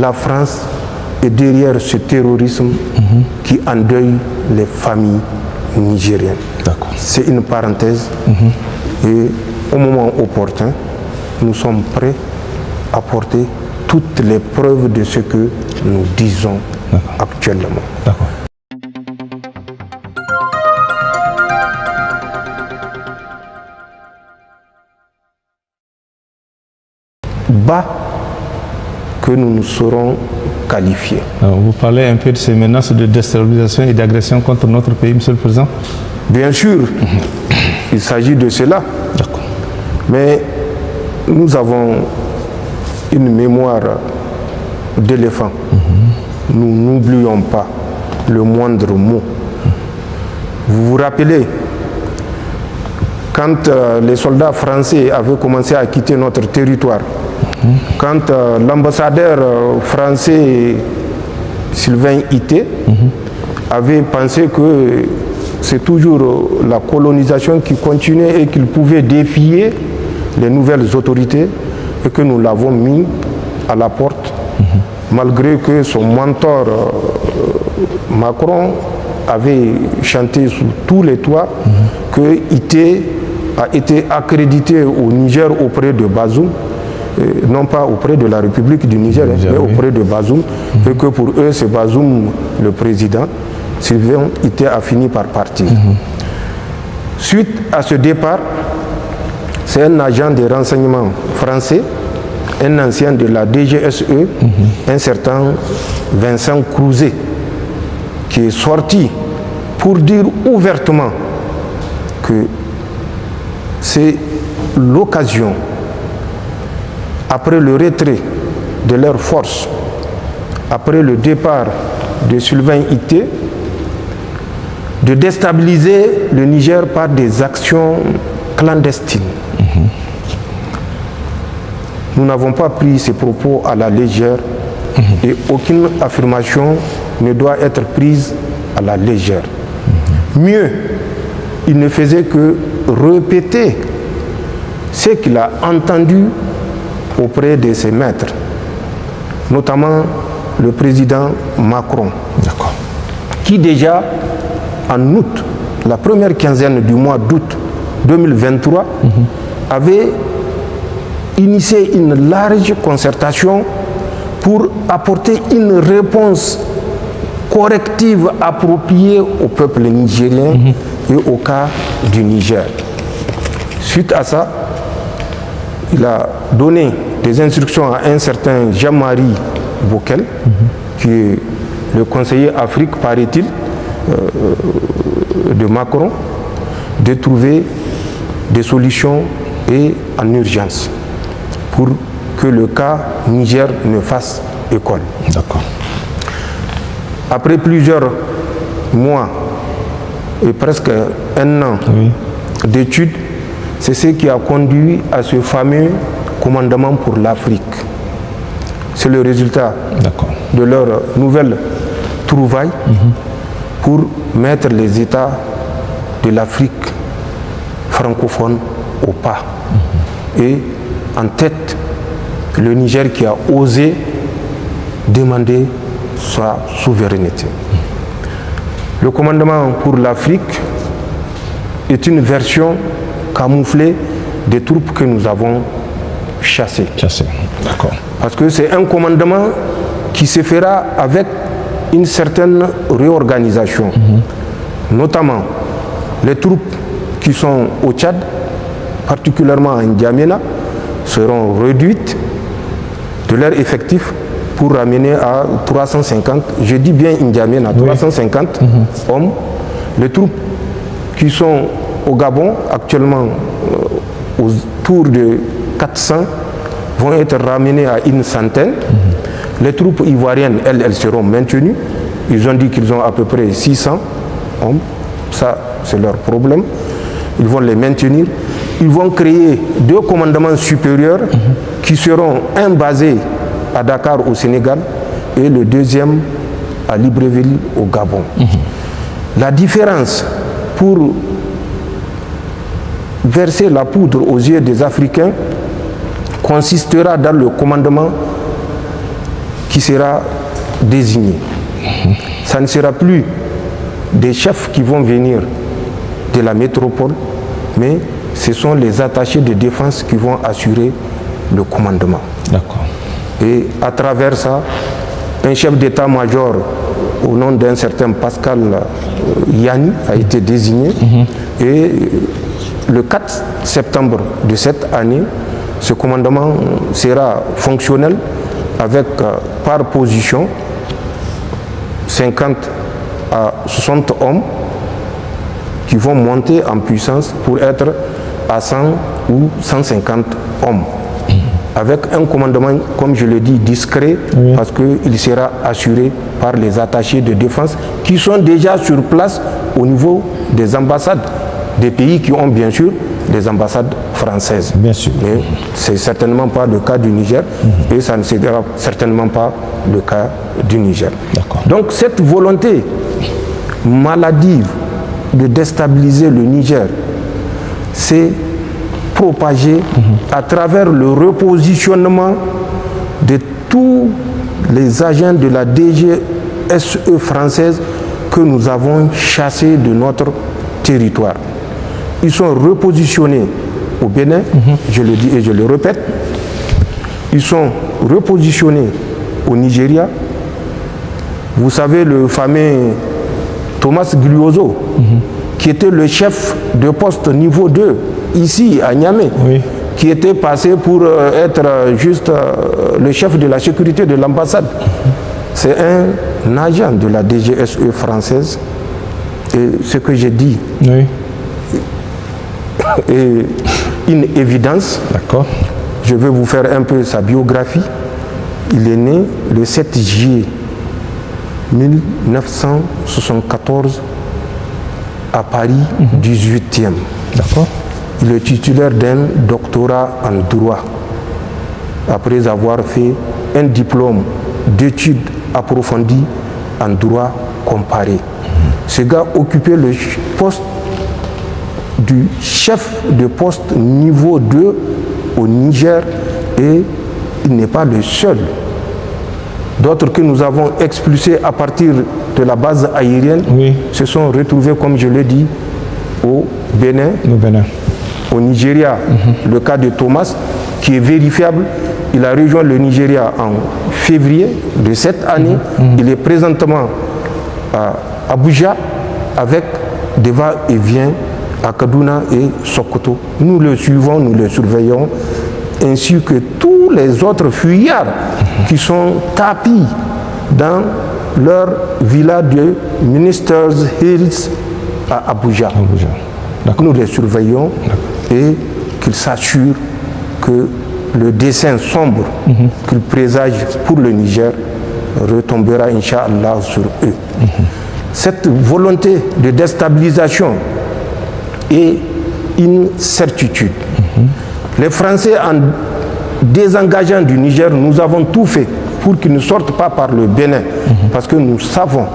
la France est derrière ce terrorisme qui endeuille les familles nigériennes. C'est une parenthèse et au moment opportun, nous sommes prêts à porter toutes les preuves de ce que nous disons actuellement. Bas que nous nous serons qualifiés. Alors, vous parlez un peu de ces menaces de déstabilisation et d'agression contre notre pays, Monsieur le Président? Bien sûr, il s'agit de cela. Mais nous avons une mémoire d'éléphant. Nous n'oublions pas le moindre mot. Vous vous rappelez, quand les soldats français avaient commencé à quitter notre territoire, quand l'ambassadeur français Sylvain Ité avait pensé que c'est toujours la colonisation qui continuait et qu'il pouvait défier les nouvelles autorités et que nous l'avons mis à la porte, malgré que son mentor Macron avait chanté sous tous les toits que Ité a été accrédité au Niger auprès de Bazoum, non pas auprès de la République du Niger, mais auprès de Bazoum, et que pour eux c'est Bazoum le président. Sylvain Ité a fini par partir. Suite à ce départ, c'est un agent des renseignements français, un ancien de la DGSE, un certain Vincent Crouzet, qui est sorti pour dire ouvertement que c'est l'occasion, après le retrait de leurs forces, après le départ de Sylvain Ité, de déstabiliser le Niger par des actions clandestines. Nous n'avons pas pris ces propos à la légère et aucune affirmation ne doit être prise à la légère. Mieux, il ne faisait que répéter ce qu'il a entendu auprès de ses maîtres, notamment le président Macron, qui déjà en août, la première quinzaine du mois d'août 2023, avait initié une large concertation pour apporter une réponse corrective appropriée au peuple nigérien et au cas du Niger. Suite à ça, il a donné des instructions à un certain Jean-Marie Bockel, qui est le conseiller Afrique, paraît-il, de Macron, de trouver des solutions et en urgence pour que le cas Niger ne fasse école. Après plusieurs mois et presque un an d'études, c'est ce qui a conduit à ce fameux commandement pour l'Afrique. C'est le résultat de leur nouvelle trouvaille pour mettre les États de l'Afrique francophone au pas. Et en tête, le Niger qui a osé demander sa souveraineté. Le commandement pour l'Afrique est une version camouflée des troupes que nous avons chassées. Parce que c'est un commandement qui se fera avec une certaine réorganisation. Notamment les troupes qui sont au Tchad, particulièrement en N'Djamena, seront réduites de leur effectif pour ramener à 350, je dis bien N'Djamena, 350 hommes. Les troupes qui sont au Gabon, actuellement autour de 400, vont être ramenées à une centaine. Les troupes ivoiriennes, elles seront maintenues. Ils ont dit qu'ils ont à peu près 600 hommes. Ça, c'est leur problème. Ils vont les maintenir. Ils vont créer 2 commandements supérieurs qui seront un basé à Dakar au Sénégal et le deuxième à Libreville au Gabon. La différence pour verser la poudre aux yeux des Africains consistera dans le commandement qui sera désigné. Ça ne sera plus des chefs qui vont venir de la métropole, mais ce sont les attachés de défense qui vont assurer le commandement. D'accord. Et à travers ça, un chef d'état-major au nom d'un certain Pascal Yanni a été désigné. Et le 4 septembre de cette année, ce commandement sera fonctionnel avec par position 50 à 60 hommes qui vont monter en puissance pour être à 100 ou 150 hommes. Avec un commandement, comme je l'ai dit, discret, parce qu'il sera assuré par les attachés de défense qui sont déjà sur place au niveau des ambassades des pays qui ont bien sûr des ambassades françaises. Bien sûr. Mais ce n'est certainement pas le cas du Niger et ça ne sera certainement pas le cas du Niger. Donc cette volonté maladive de déstabiliser le Niger s'est propagée à travers le repositionnement de tous les agents de la DGSE française que nous avons chassés de notre territoire. Ils sont repositionnés au Bénin, je le dis et je le répète. Ils sont repositionnés au Nigeria. Vous savez le fameux Thomas Gliozo, qui était le chef de poste niveau 2, ici à Niamey, qui était passé pour être juste le chef de la sécurité de l'ambassade. C'est un agent de la DGSE française. Et ce que j'ai dit est une évidence. D'accord. Je vais vous faire un peu sa biographie. Il est né le 7 juillet 1974 à Paris, 18e. D'accord. Il est titulaire d'un doctorat en droit après avoir fait un diplôme d'études approfondies en droit comparé. Ce gars occupait le poste du chef de poste niveau 2 au Niger et il n'est pas le seul. D'autres que nous avons expulsés à partir de la base aérienne se sont retrouvés, comme je l'ai dit, au Bénin, au Nigeria. Le cas de Thomas, qui est vérifiable, il a rejoint le Nigeria en février de cette année. Il est présentement à Abuja avec des va-et-vient à Kaduna et Sokoto. Nous le suivons, nous le surveillons, ainsi que tous les autres fuyards qui sont tapis dans leur villa de Ministers Hills à Abuja. Nous les surveillons et qu'ils s'assurent que le dessein sombre qu'ils présagent pour le Niger retombera, Inch'Allah, sur eux. Cette volonté de déstabilisation est une certitude. Les Français, en désengageant du Niger, nous avons tout fait pour qu'ils ne sortent pas par le Bénin, parce que nous savons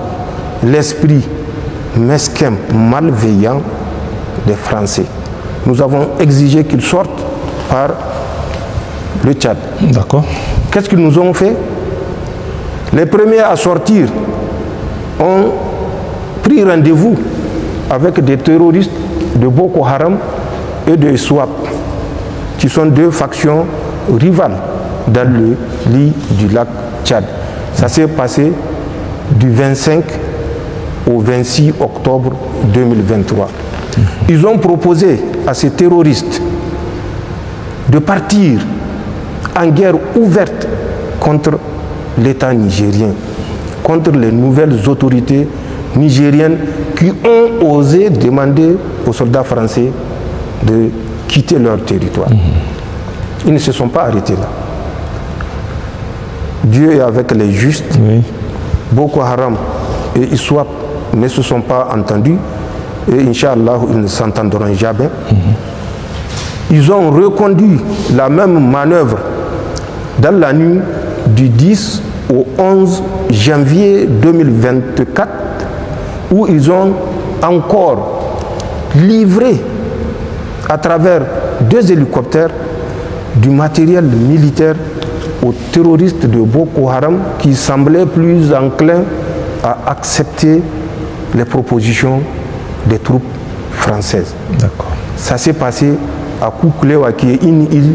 l'esprit mesquin, malveillant des Français. Nous avons exigé qu'ils sortent par le Tchad. D'accord. Qu'est-ce qu'ils nous ont fait? Les premiers à sortir ont pris rendez-vous avec des terroristes de Boko Haram et de SWAP, qui sont deux factions rivales dans le lit du lac Tchad. Ça s'est passé du 25 au 26 octobre 2023. Ils ont proposé à ces terroristes de partir en guerre ouverte contre l'État nigérien, contre les nouvelles autorités nigériennes qui ont osé demander aux soldats français de quitter leur territoire. Ils ne se sont pas arrêtés là. Dieu est avec les justes. Boko Haram et ISWAP ne se sont pas entendus et Inch'Allah, ils ne s'entendront jamais. Ils ont reconduit la même manœuvre dans la nuit du 10 au 11 janvier 2024 où ils ont encore livré à travers 2 hélicoptères du matériel militaire aux terroristes de Boko Haram qui semblaient plus enclins à accepter les propositions des troupes françaises. D'accord. Ça s'est passé à Kouklewa, qui est une île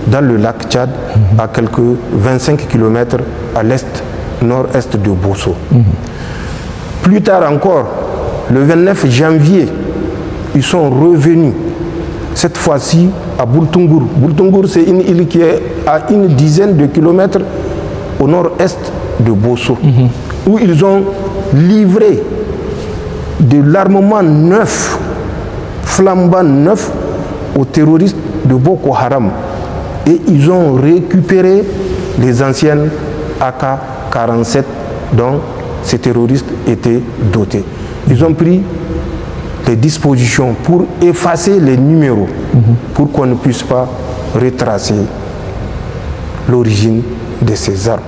dans le lac Tchad, à quelques 25 km à l'est, nord-est de Bosso. Plus tard encore, le 29 janvier, ils sont revenus, cette fois-ci à Boultungour. Boultungour, c'est une île qui est à une dizaine de kilomètres au nord-est de Bosso, où ils ont livré de l'armement neuf, flambant neuf, aux terroristes de Boko Haram. Et ils ont récupéré les anciennes AK-47 dont ces terroristes étaient dotés. Ils ont pris les dispositions pour effacer les numéros, pour qu'on ne puisse pas retracer l'origine de ces armes.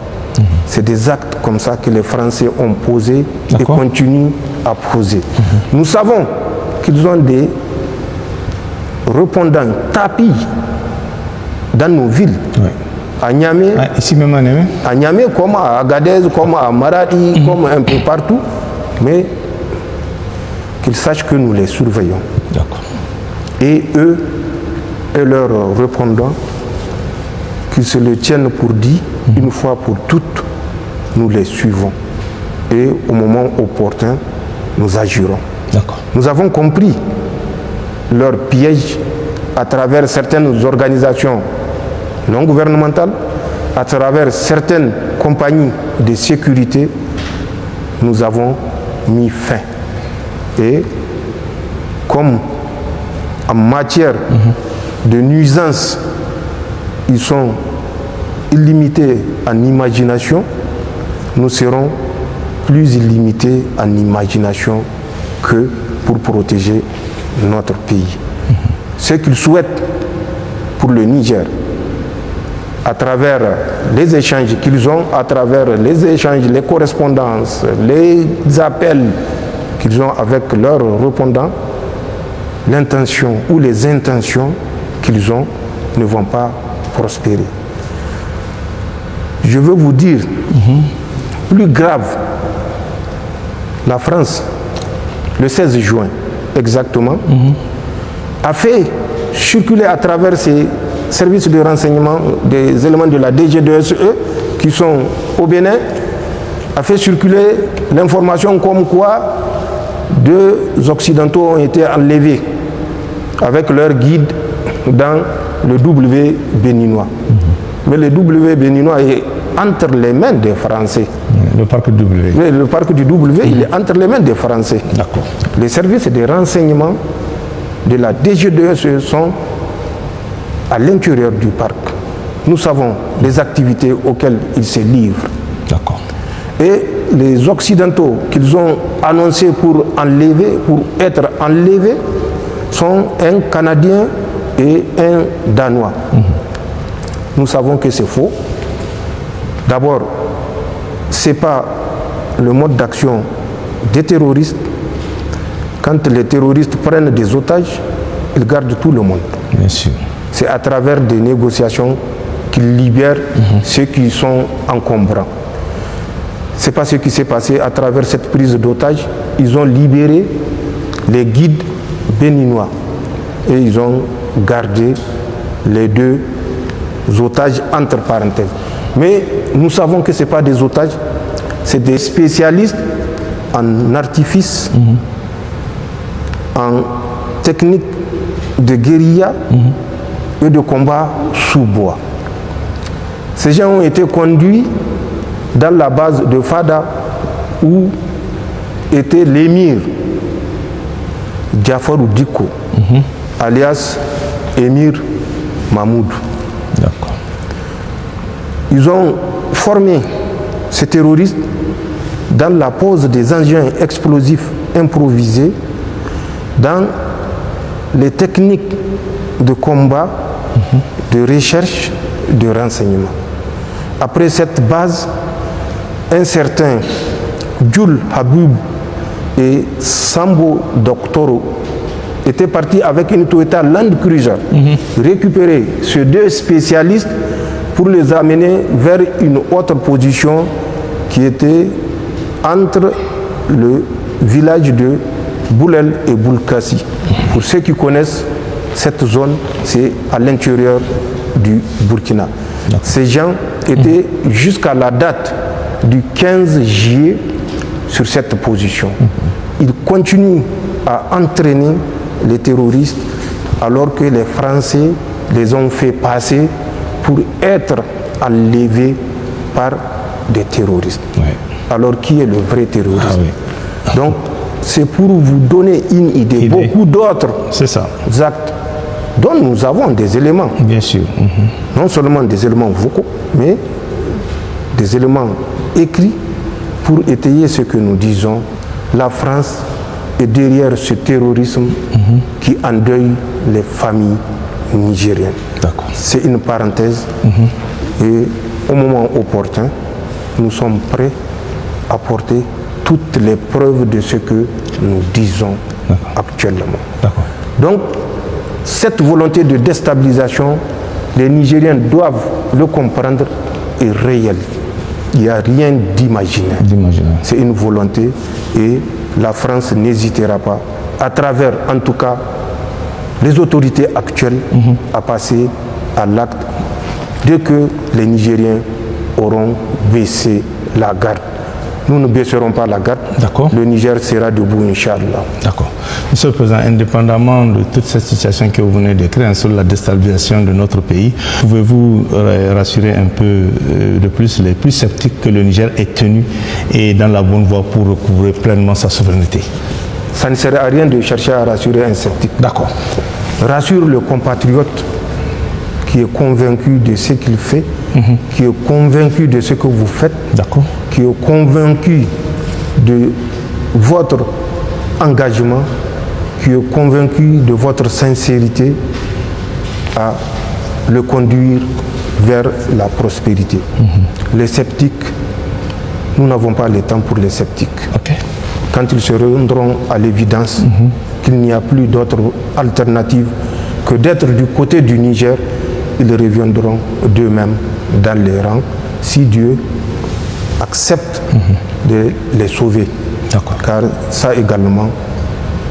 C'est des actes comme ça que les Français ont posés et continuent à poser. Nous savons qu'ils ont des répondants tapis dans nos villes. À Niamey, ici même à Niamey. À Niamey, comme à Agadez, comme à Maradi, comme un peu partout. Mais qu'ils sachent que nous les surveillons. Et eux et leurs répondants, qu'ils se le tiennent pour dit, une fois pour toutes, nous les suivons. Et au moment opportun, nous agirons. Nous avons compris leur piège à travers certaines organisations non gouvernementales, à travers certaines compagnies de sécurité. Nous avons mis fin. Et comme en matière de nuisance, ils sont illimités en imagination, nous serons plus illimités en imagination que pour protéger notre pays. Ce qu'ils souhaitent pour le Niger, à travers les échanges qu'ils ont, à travers les échanges, les correspondances, les appels qu'ils ont avec leurs répondants, l'intention ou les intentions qu'ils ont ne vont pas prospérer. Je veux vous dire, plus grave, la France, le 16 juin exactement, a fait circuler à travers ses services de renseignement des éléments de la DG2SE qui sont au Bénin, a fait circuler l'information comme quoi 2 Occidentaux ont été enlevés avec leur guide dans le W béninois. Mais le W béninois est entre les mains des Français. Le parc du W. Mais le parc du W, il est entre les mains des Français. Les services de renseignement de la DG2SE sont à l'intérieur du parc. Nous savons les activités auxquelles ils se livrent. Et les Occidentaux qu'ils ont annoncés pour être enlevés, sont un Canadien et un Danois. Nous savons que c'est faux. D'abord, ce n'est pas le mode d'action des terroristes. Quand les terroristes prennent des otages, ils gardent tout le monde. Bien sûr. C'est à travers des négociations qu'ils libèrent ceux qui sont encombrants. Ce n'est pas ce qui s'est passé à travers cette prise d'otages. Ils ont libéré les guides béninois et ils ont gardé les 2 otages entre parenthèses. Mais nous savons que ce n'est pas des otages, c'est des spécialistes en artifice, en technique de guérilla et de combat sous bois. Ces gens ont été conduits dans la base de Fada où était l'émir Jafarou Diko, alias Émir Mahmoud. Ils ont formé ces terroristes dans la pose des engins explosifs improvisés, dans les techniques de combat, de recherche, de renseignement. Après cette base, un certain Jules Habib et Sambo Doctoro étaient partis avec une Toyota Land Cruiser récupérer ces 2 spécialistes pour les amener vers une autre position qui était entre le village de Boulel et Boulkassi. Pour ceux qui connaissent cette zone, c'est à l'intérieur du Burkina. Ces gens étaient jusqu'à la date du 15 juillet sur cette position. Ils continuent à entraîner les terroristes alors que les Français les ont fait passer pour être enlevés par des terroristes. Oui. Alors qui est le vrai terroriste? Ah oui. Donc c'est pour vous donner une idée. Beaucoup d'autres actes dont nous avons des éléments. Bien sûr. Non seulement des éléments vocaux, mais des éléments écrits pour étayer ce que nous disons. La France est derrière ce terrorisme qui endeuille les familles nigériennes. C'est une parenthèse. Et au moment opportun, nous sommes prêts à porter toutes les preuves de ce que nous disons actuellement. Donc, cette volonté de déstabilisation, les Nigériens doivent le comprendre, est réelle. Il n'y a rien d'imaginaire. C'est une volonté et la France n'hésitera pas, à travers en tout cas les autorités actuelles, à passer à l'acte dès que les Nigériens auront baissé la garde. Nous ne baisserons pas la garde. Le Niger sera debout, Inch'Allah. D'accord. Monsieur le Président, indépendamment de toute cette situation que vous venez décrire sur la déstabilisation de notre pays, pouvez-vous rassurer un peu de plus les plus sceptiques que le Niger est tenu et dans la bonne voie pour recouvrer pleinement sa souveraineté? Ça ne sert à rien de chercher à rassurer un sceptique. D'accord. Rassure le compatriote qui est convaincu de ce qu'il fait, qui est convaincu de ce que vous faites, qui est convaincu de votre engagement, qui est convaincu de votre sincérité à le conduire vers la prospérité. Les sceptiques, nous n'avons pas le temps pour les sceptiques. Quand ils se rendront à l'évidence qu'il n'y a plus d'autre alternative que d'être du côté du Niger, ils reviendront d'eux-mêmes dans les rangs si Dieu accepte de les sauver. Car ça également,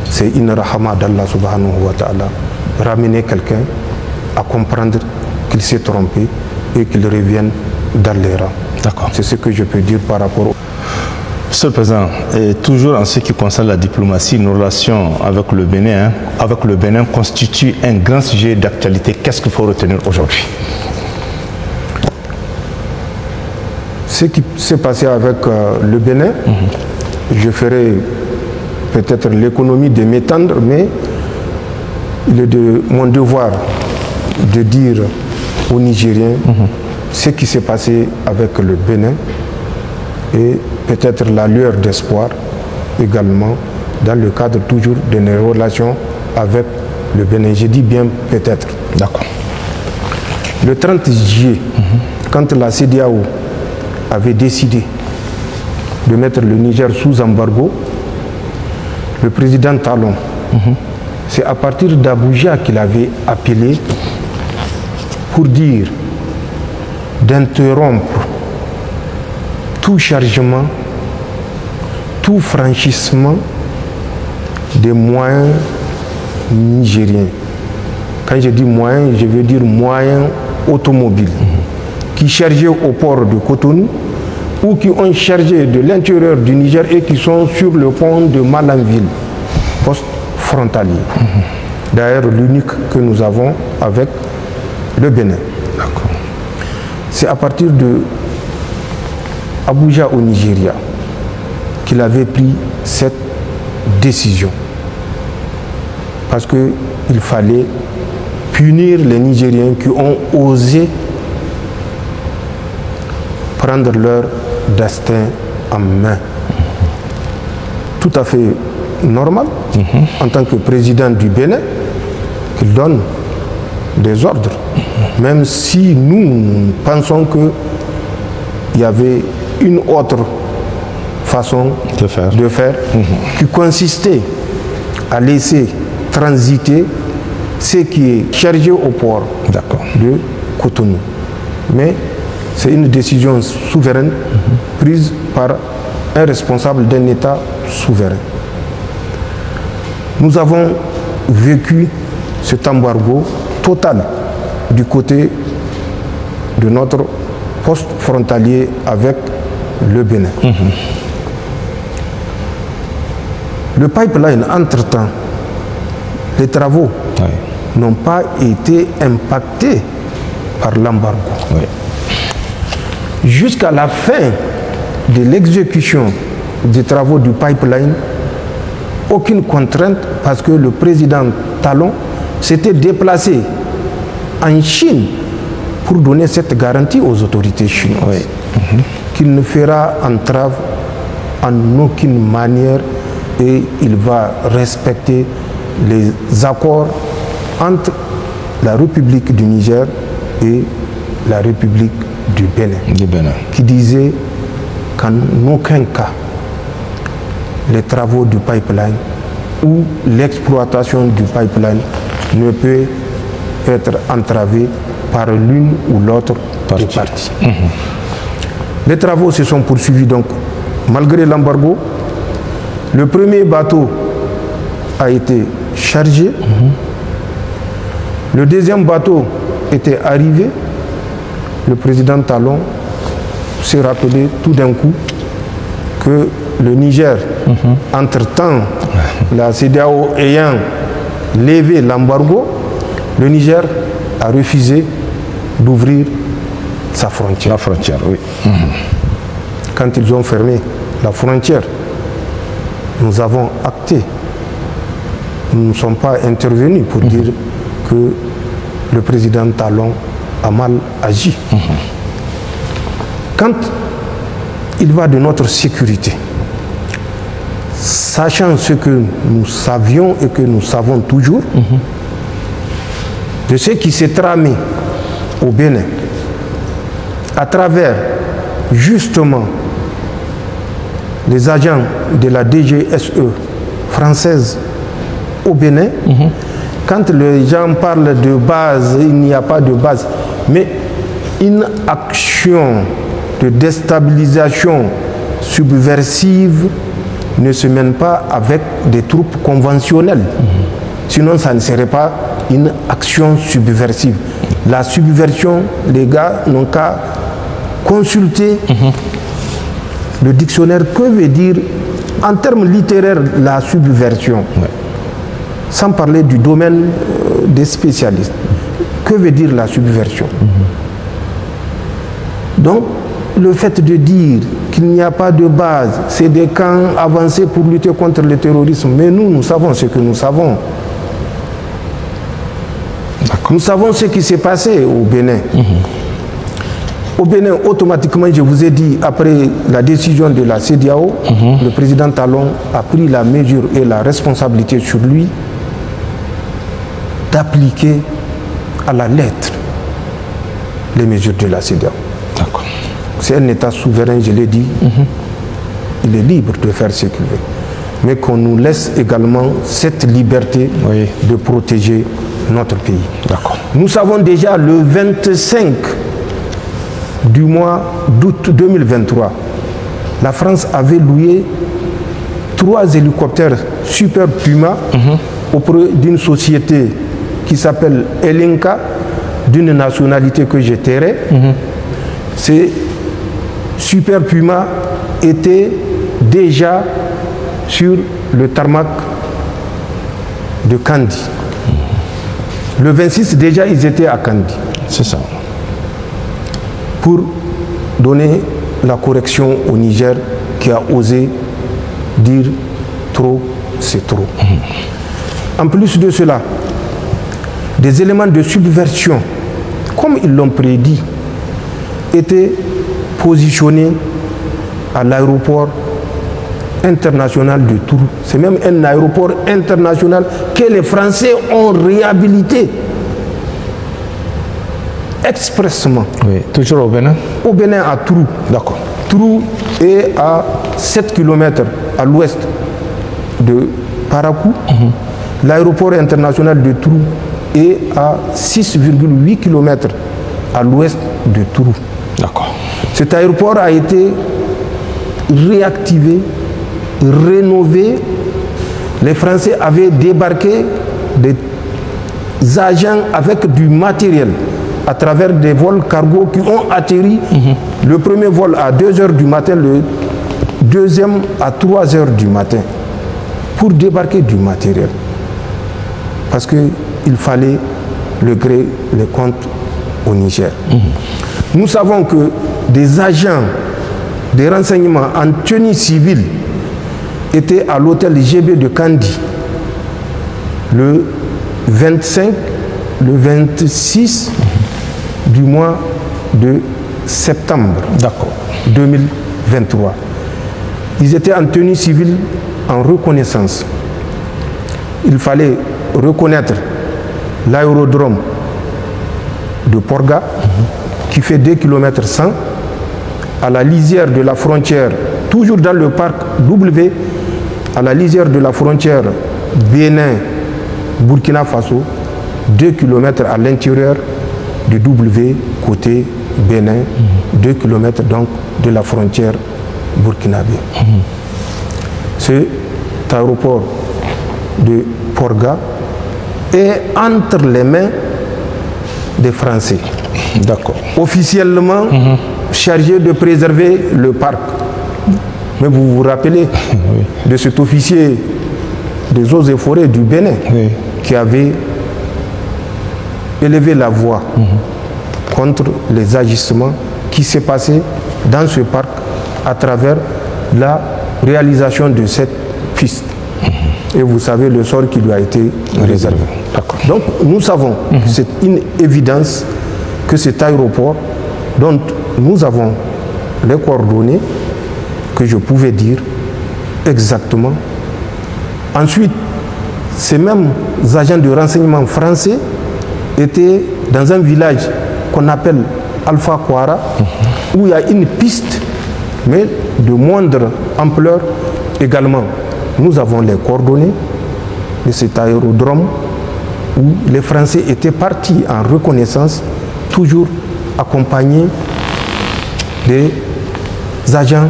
c'est une rahama d'Allah subhanahu wa ta'ala. Ramener quelqu'un à comprendre qu'il s'est trompé et qu'il revienne dans les rangs. C'est ce que je peux dire par rapport au... Monsieur le Président, toujours en ce qui concerne la diplomatie, nos relations avec le Bénin constituent un grand sujet d'actualité. Qu'est-ce qu'il faut retenir aujourd'hui? Ce qui s'est passé avec le Bénin, je ferai peut-être l'économie de m'étendre, mais il est de mon devoir de dire aux Nigériens ce qui s'est passé avec le Bénin et peut-être la lueur d'espoir également dans le cadre toujours de nos relations avec le Bénin. Je dis bien peut-être. Le 30 juillet, quand la CEDEAO avait décidé de mettre le Niger sous embargo, le président Talon, c'est à partir d'Abuja qu'il avait appelé pour dire d'interrompre tout chargement, tout franchissement des moyens nigériens. Quand je dis moyens, je veux dire moyens automobiles qui chargeaient au port de Cotonou ou qui ont chargé de l'intérieur du Niger et qui sont sur le pont de Malanville, poste frontalier. D'ailleurs, l'unique que nous avons avec le Bénin. C'est à partir de Abuja au Nigeria qu'il avait pris cette décision. Parce qu'il fallait punir les Nigériens qui ont osé prendre leur destin en main. Tout à fait normal, en tant que président du Bénin, qu'il donne des ordres. Même si nous pensons qu'il y avait une autre façon de faire qui consistait à laisser transiter ce qui est chargé au port de Cotonou. mais c'est une décision souveraine prise par un responsable d'un État souverain. Nous avons vécu cet embargo total du côté de notre poste frontalier avec le Bénin. Le pipeline, entre-temps, les travaux n'ont pas été impactés par l'embargo. Jusqu'à la fin de l'exécution des travaux du pipeline, aucune contrainte parce que le président Talon s'était déplacé en Chine pour donner cette garantie aux autorités chinoises qu'il ne fera entrave en aucune manière et il va respecter les accords entre la République du Niger et la République du Bénin, qui disait qu'en aucun cas les travaux du pipeline ou l'exploitation du pipeline ne peut être entravée par l'une ou l'autre des parties. Les travaux se sont poursuivis donc malgré l'embargo. Le premier bateau a été chargé. Le deuxième bateau était arrivé. Le président Talon s'est rappelé tout d'un coup que le Niger, entre-temps, la CEDEAO ayant levé l'embargo, le Niger a refusé d'ouvrir sa frontière. La frontière, oui. Quand ils ont fermé la frontière, nous avons acté. Nous ne sommes pas intervenus pour dire que le président Talon a mal agi. Quand il va de notre sécurité, sachant ce que nous savions et que nous savons toujours, de ce qui s'est tramé au Bénin, à travers justement les agents de la DGSE française au Bénin, quand les gens parlent de base, il n'y a pas de base, mais une action de déstabilisation subversive ne se mène pas avec des troupes conventionnelles. Sinon, ça ne serait pas une action subversive. La subversion, les gars n'ont qu'à consulter le dictionnaire. Que veut dire, en termes littéraires, la subversion? Sans parler du domaine des spécialistes. Que veut dire la subversion? Donc, le fait de dire qu'il n'y a pas de base, c'est des camps avancés pour lutter contre le terrorisme. Mais nous savons ce que nous savons. Nous savons ce qui s'est passé au Bénin. Au Bénin, automatiquement, je vous ai dit, après la décision de la CEDEAO, le président Talon a pris la mesure et la responsabilité sur lui d'appliquer à la lettre les mesures de la CEDEAO. C'est un État souverain, je l'ai dit. Il est libre de faire ce qu'il veut. Mais qu'on nous laisse également cette liberté de protéger notre pays. Nous savons déjà le 25 du mois d'août 2023, la France avait loué 3 hélicoptères Super Puma auprès d'une société qui s'appelle Elinka, d'une nationalité que je tairai. Ces Super Puma étaient déjà sur le tarmac de Kandi. Le 26, déjà, ils étaient à Kandi. C'est ça. Pour donner la correction au Niger qui a osé dire trop, c'est trop. En plus de cela, des éléments de subversion, comme ils l'ont prédit, étaient positionnés à l'aéroport international de Tours. C'est même un aéroport international que les Français ont réhabilité expressément. Oui, toujours au Bénin? Au Bénin, à Trou. D'accord. Trou est à 7 km à l'ouest de Parakou. L'aéroport international de Trou est à 6,8 km à l'ouest de Trou. D'accord. Cet aéroport a été réactivé, rénové. Les Français avaient débarqué des agents avec du matériel à travers des vols cargo qui ont atterri. Le premier vol à 2h du matin, le deuxième à 3h du matin, pour débarquer du matériel. Parce qu'il fallait le gré, les comptes au Niger. Nous savons que des agents des renseignements en tenue civile étaient à l'hôtel GB de Kandi le 25, le 26 du mois de septembre 2023. Ils étaient en tenue civile en reconnaissance. Il fallait reconnaître l'aérodrome de Porga qui fait 2 km 100 à la lisière de la frontière, toujours dans le parc W, à la lisière de la frontière Bénin-Burkina Faso, 2 km à l'intérieur du W côté Bénin, 2 km donc de la frontière burkinabé. Cet aéroport de Porga est entre les mains des Français. D'accord. Officiellement chargé de préserver le parc. Mais vous vous rappelez de cet officier des eaux et forêts du Bénin qui avait élevé la voix contre les agissements qui s'est passé dans ce parc à travers la réalisation de cette piste. Et vous savez le sort qui lui a été réservé. Donc nous savons, c'est une évidence que cet aéroport dont nous avons les coordonnées que je pouvais dire exactement. Ensuite, ces mêmes agents de renseignement français étaient dans un village qu'on appelle Alpha Kouara, où il y a une piste, mais de moindre ampleur également. Nous avons les coordonnées de cet aérodrome où les Français étaient partis en reconnaissance, toujours accompagnés des agents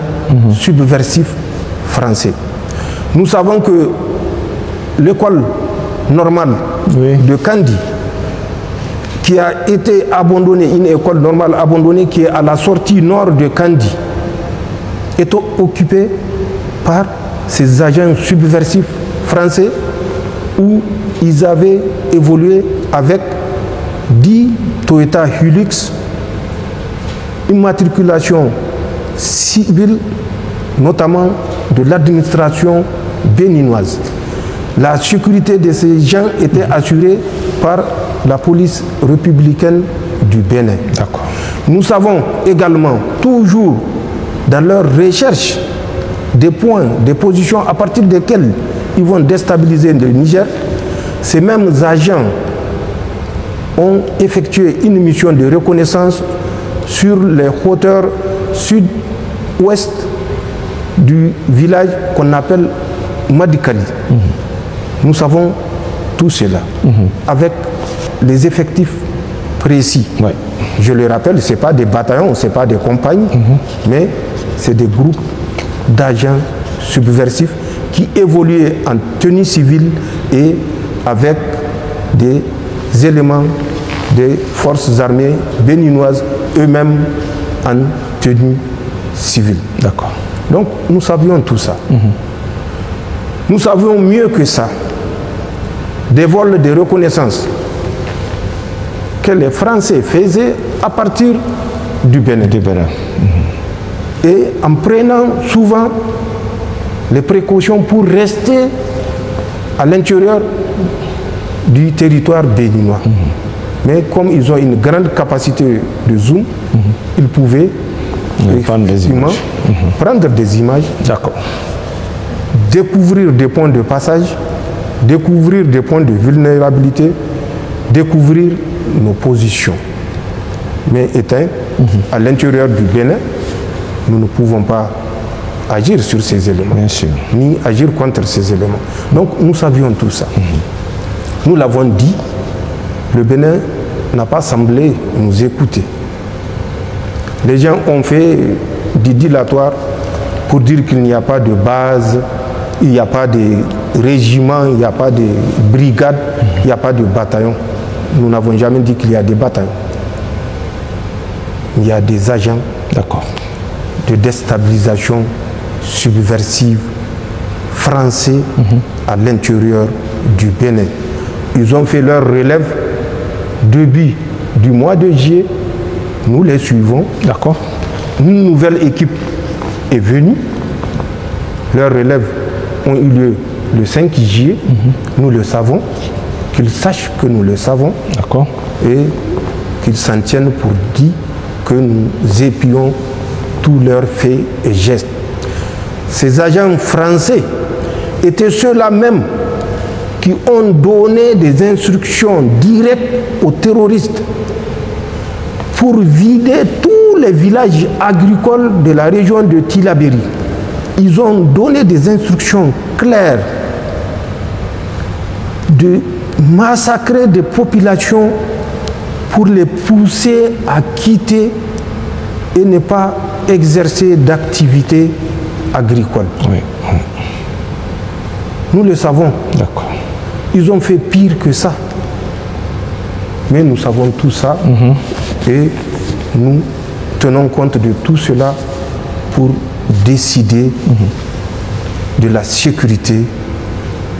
subversifs français. Nous savons que l'école normale de Kandi, qui a été abandonnée, une école normale abandonnée qui est à la sortie nord de Kandi, est occupée par ces agents subversifs français où ils avaient évolué avec 10 Toyota Hilux, immatriculation civile, notamment de l'administration béninoise. La sécurité de ces gens était assurée par la police républicaine du Bénin. Nous savons également, toujours dans leur recherche des points, des positions à partir desquelles ils vont déstabiliser le Niger, ces mêmes agents ont effectué une mission de reconnaissance sur les hauteurs sud-ouest du village qu'on appelle Madikali. Nous savons tout cela, avec les effectifs précis. Je le rappelle, ce n'est pas des bataillons, ce n'est pas des compagnies, mais c'est des groupes d'agents subversifs qui évoluaient en tenue civile et avec des éléments des forces armées béninoises eux-mêmes en tenue civile. Donc nous savions tout ça. Nous savions mieux que ça des vols de reconnaissance que les Français faisaient à partir du Bénin. Et en prenant souvent les précautions pour rester à l'intérieur du territoire béninois. Mais comme ils ont une grande capacité de zoom, ils pouvaient prendre des images, découvrir des points de passage, découvrir des points de vulnérabilité, découvrir nos positions. Mais étant à l'intérieur du Bénin, nous ne pouvons pas agir sur ces éléments, ni agir contre ces éléments. Donc nous savions tout ça. Nous l'avons dit, le Bénin n'a pas semblé nous écouter. Les gens ont fait des dilatoires pour dire qu'il n'y a pas de base, il n'y a pas de régiment, il n'y a pas de brigade, il n'y a pas de bataillon. Nous n'avons jamais dit qu'il y a des bataillons. Il y a des agents de déstabilisation subversive français à l'intérieur du Bénin. Ils ont fait leur relève début du mois de juillet. Nous les suivons. D'accord. Une nouvelle équipe est venue. Leurs relèves ont eu lieu le 5 juillet. Nous le savons. Qu'ils sachent que nous le savons. D'accord. Et qu'ils s'en tiennent pour dire que nous épions tous leurs faits et gestes. Ces agents français étaient ceux-là même qui ont donné des instructions directes aux terroristes pour vider tous les villages agricoles de la région de Tillabéri. Ils ont donné des instructions claires de massacrer des populations pour les pousser à quitter et ne pas exercer d'activité agricole. Oui. Nous le savons. D'accord. Ils ont fait pire que ça. Mais nous savons tout ça et nous tenons compte de tout cela pour décider de la sécurité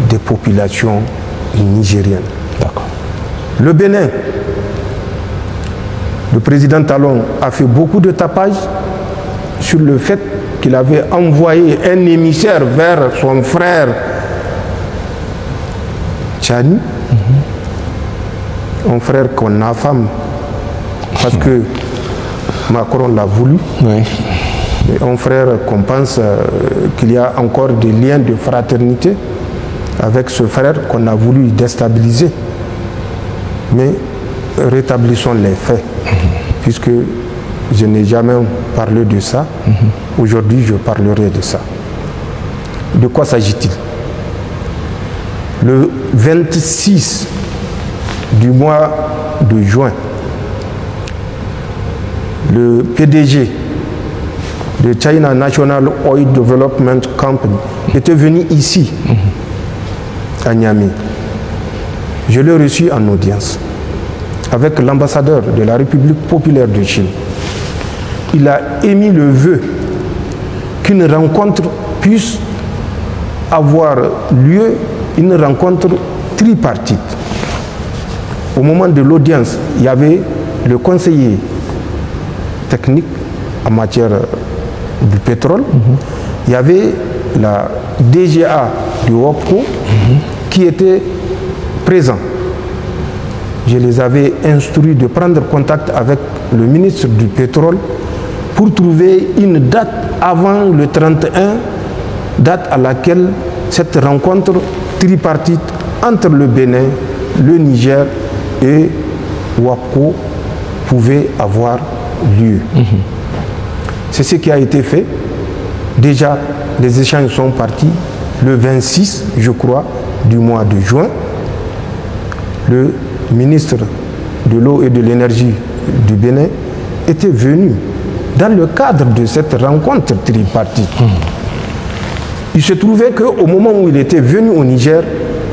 des populations nigériennes. D'accord. Le Bénin, le président Talon a fait beaucoup de tapage sur le fait qu'il avait envoyé un émissaire vers son frère Tchani, un frère qu'on affame parce que Macron l'a voulu, et un frère qu'on pense qu'il y a encore des liens de fraternité avec ce frère qu'on a voulu déstabiliser. Mais rétablissons les faits, puisque je n'ai jamais parlé de ça. Aujourd'hui, je parlerai de ça. De quoi s'agit-il? Le 26 du mois de juin, le PDG de China National Oil Development Company était venu ici, à Niamey. Je l'ai reçu en audience avec l'ambassadeur de la République populaire de Chine. Il a émis le vœu qu'une rencontre puisse avoir lieu, une rencontre tripartite. Au moment de l'audience, il y avait le conseiller technique en matière du pétrole, il y avait la DGA du WOPCO qui était présent. Je les avais instruits de prendre contact avec le ministre du pétrole pour trouver une date avant le 31, date à laquelle cette rencontre tripartite entre le Bénin, le Niger et WAPCO pouvait avoir lieu. C'est ce qui a été fait. Déjà, les échanges sont partis le 26, je crois, du mois de juin. Le ministre de l'eau et de l'énergie du Bénin était venu dans le cadre de cette rencontre tripartite. Il se trouvait qu'au moment où il était venu au Niger,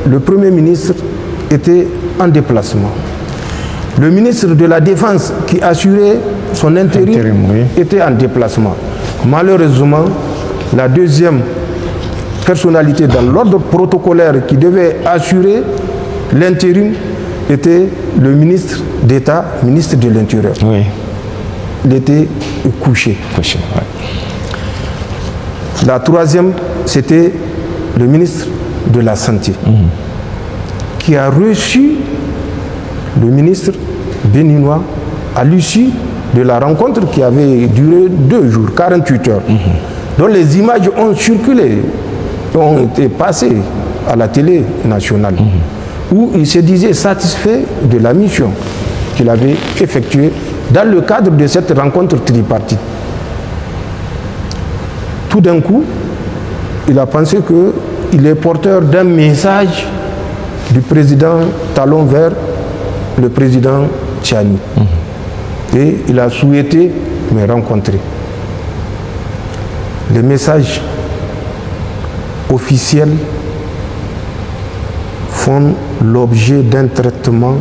le Premier ministre était en déplacement. Le ministre de la Défense qui assurait son intérim était en déplacement. Malheureusement, la deuxième personnalité dans l'ordre protocolaire qui devait assurer l'intérim était le ministre d'État, ministre de l'Intérieur. Oui. Il était couché. La troisième, c'était le ministre de la Santé, qui a reçu le ministre béninois à l'issue de la rencontre qui avait duré 2 jours, 48 heures, dont les images ont circulé, ont été passées à la télé nationale, où il se disait satisfait de la mission qu'il avait effectuée dans le cadre de cette rencontre tripartite. Tout d'un coup, il a pensé qu'il est porteur d'un message du président Talon vers le président Tchani. Et il a souhaité me rencontrer. Les messages officiels font l'objet d'un traitement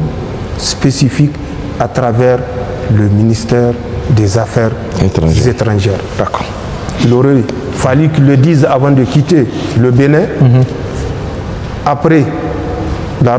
spécifique à travers le ministère des Affaires étrangères. D'accord. Il aurait fallu qu'il le dise avant de quitter le Bénin. Après la